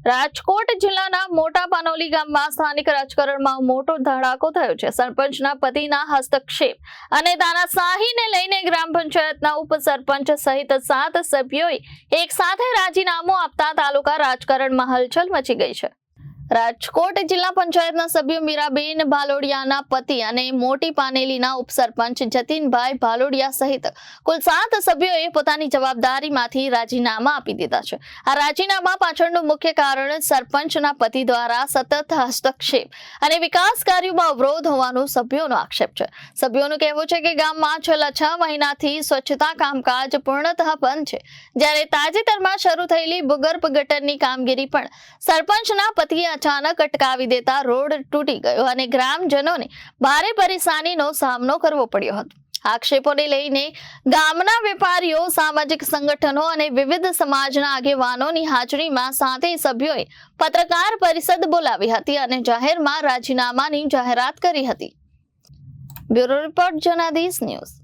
રાજકોટ જિલ્લાના મોટા પાનોલી ગામમાં સ્થાનિક રાજકારણમાં મોટો ધડાકો થયો છે। સરપંચના પતિના હસ્તક્ષેપ અને તાનાશાહીને લઈને ગ્રામ પંચાયતના ઉપસરપંચ સહિત 7 સભ્યોએ એક સાથે રાજીનામું આપતા તાલુકા રાજકારણમાં હલચલ મચી ગઈ છે। રાજકોટ જિલ્લા પંચાયતના સભ્ય મીરાબેન ભાલોડિયાના પતિ અને મોટી પાનેલીના ઉપસરપંચ જતીનભાઈ ભાલોડિયા સહિત કુલ 7 સભ્યોએ પોતાની જવાબદારીમાંથી રાજીનામા આપી દીધા છે। આ રાજીનામા પાછળનું મુખ્ય કારણ સરપંચના પતિ દ્વારા સતત હસ્તક્ષેપ અને વિકાસ કાર્યોમાં અવરોધ હોવાનું સભ્યોનો આક્ષેપ છે। સભ્યોનું કહેવું છે કે ગામમાં છેલ્લા 6 મહિનાથી સ્વચ્છતા કામકાજ પૂર્ણતઃ બંધ છે, જ્યારે તાજેતરમાં શરૂ થયેલી ભૂગર્ભ ગટરની કામગીરી પણ સરપંચના પતિએ અચાનક અટકાવી દેતા રોડ તૂટી ગયો અને ગ્રામજનોને ભારે પરેશાનીનો સામનો કરવો પડ્યો હતો। આક્ષેપોને લઈને ગામના વેપારીઓ, સામાજિક સંગઠનો અને વિવિધ સમાજના આગેવાનોની હાજરીમાં 7 સભ્યોએ પત્રકાર પરિષદ બોલાવી હતી અને જાહેરમાં રાજીનામાની જાહેરાત કરી હતી। Bureau report Janadesh news.